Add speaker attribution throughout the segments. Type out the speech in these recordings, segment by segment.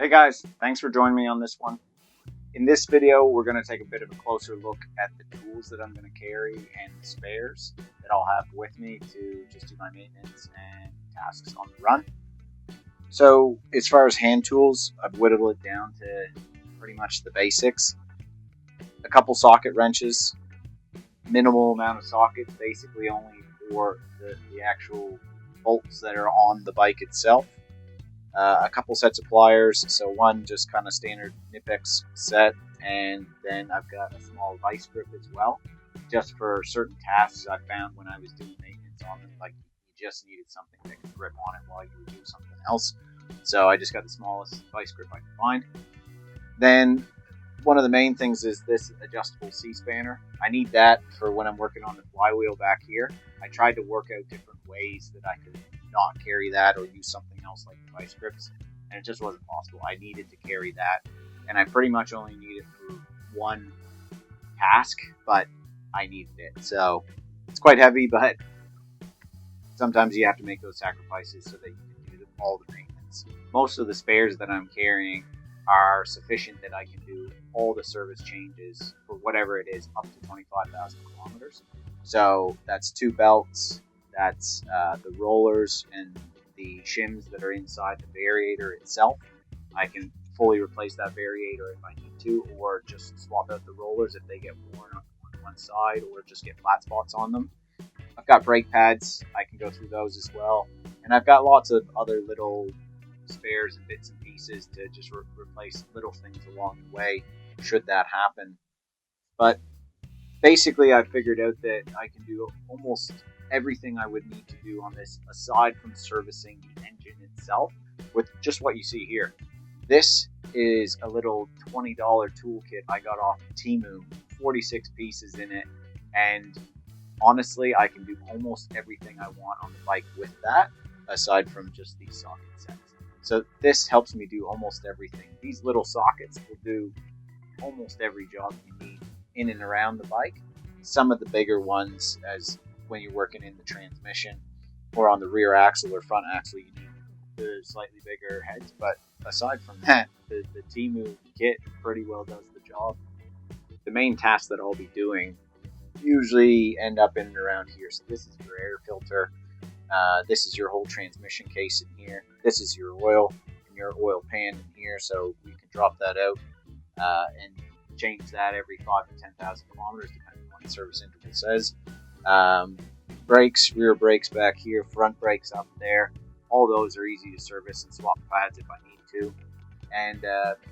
Speaker 1: Hey guys, thanks for joining me on this one. In this video, we're going to take a bit of a closer look at the tools that I'm going to carry and the spares that I'll have with me to just do my maintenance and tasks on the run. So as far as hand tools, I've whittled it down to pretty much the basics. A couple socket wrenches, minimal amount of sockets, basically only for the actual bolts that are on the bike itself. A couple sets of pliers, so one just kind of standard Knipex set, and then I've got a small vice grip as well, just for certain tasks I found when I was doing maintenance on them, like you just needed something that could grip on it while you were doing something else. So I just got the smallest vice grip I could find. Then one of the main things is this adjustable C-spanner. I need that for when I'm working on the flywheel back here. I tried to work out different ways that I could not carry that or use something else like the vice grips, and it just wasn't possible. I needed to carry that, and I pretty much only need it for one task, but I needed it. So it's quite heavy, but sometimes you have to make those sacrifices so that you can do all the maintenance. Most of the spares that I'm carrying are sufficient that I can do all the service changes for whatever it is up to 25,000 kilometers. So that's two belts, that's the rollers and the shims that are inside the variator itself. I can fully replace that variator if I need to, or just swap out the rollers if they get worn on one side, or just get flat spots on them. I've got brake pads, I can go through those as well. And I've got lots of other little spares and bits and pieces to just replace little things along the way should that happen. But basically, I figured out that I can do almost everything I would need to do on this aside from servicing the engine itself with just what you see here. This is a little $20 toolkit I got off Temu, 46 pieces in it, and honestly, I can do almost everything I want on the bike with that, aside from just these socket sets. So this helps me do almost everything. These little sockets will do almost every job you need in and around the bike. Some of the bigger ones, as when you're working in the transmission or on the rear axle or front axle, you need the slightly bigger heads. But aside from that, the Temu kit pretty well does the job. The main tasks that I'll be doing usually end up in and around here. So this is your air filter. This is your whole transmission case in here. This is your oil and your oil pan in here. So we can drop that out and change that every 5,000 to 10,000 kilometers, depending on what the service interval says. Brakes, rear brakes back here, front brakes up there. All those are easy to service and swap pads if I need to. And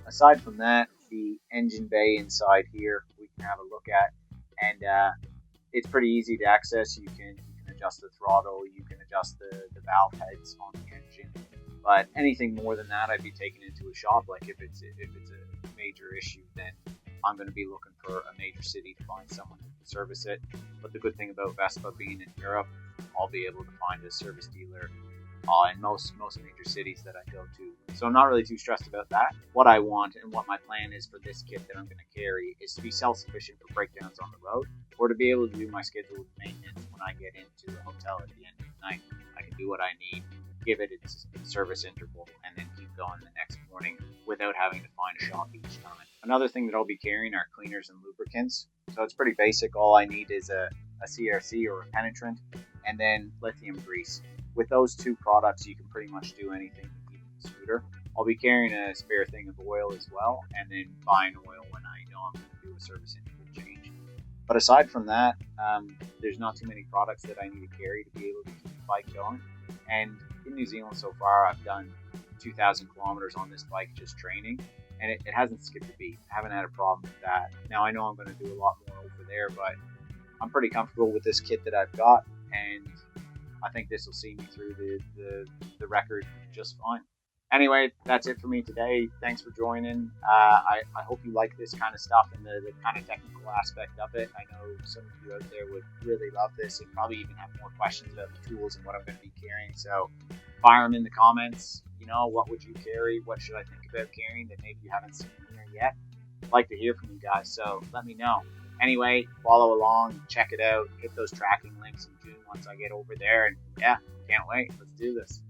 Speaker 1: aside from that, the engine bay inside here we can have a look at, and it's pretty easy to access. You can adjust the throttle, you can adjust the valve heads on the engine. But anything more than that, I'd be taking into a shop. Like if it's a major issue, then I'm going to be looking for a major city to find someone who can service it. But the good thing about Vespa being in Europe, I'll be able to find a service dealer in most major cities that I go to. So I'm not really too stressed about that. What I want and what my plan is for this kit that I'm going to carry is to be self-sufficient for breakdowns on the road, or to be able to do my scheduled maintenance when I get into a hotel at the end of the night. I can do what I need, give it its service interval, and then keep going the next morning without having to find a shop each time. Another thing that I'll be carrying are cleaners and lubricants. So it's pretty basic. All I need is a CRC or a penetrant, and then lithium grease. With those two products, you can pretty much do anything you need with the scooter. I'll be carrying a spare thing of oil as well, and then buying oil when I know I'm going to do a service interval change. But aside from that, there's not too many products that I need to carry to be able to keep the bike going. And in New Zealand so far, I've done 2,000 kilometers on this bike just training, and it hasn't skipped a beat. I haven't had a problem with that. Now, I know I'm going to do a lot more over there, but I'm pretty comfortable with this kit that I've got, and I think this will see me through the record just fine. Anyway, that's it for me today. Thanks for joining. I hope you like this kind of stuff and the kind of technical aspect of it. I know some of you out there would really love this and probably even have more questions about the tools and what I'm going to be carrying. So fire them in the comments. You know, what would you carry? What should I think about carrying that maybe you haven't seen here yet? I'd like to hear from you guys, so let me know. Anyway, follow along, check it out, hit those tracking links in June once I get over there, and yeah, can't wait. Let's do this.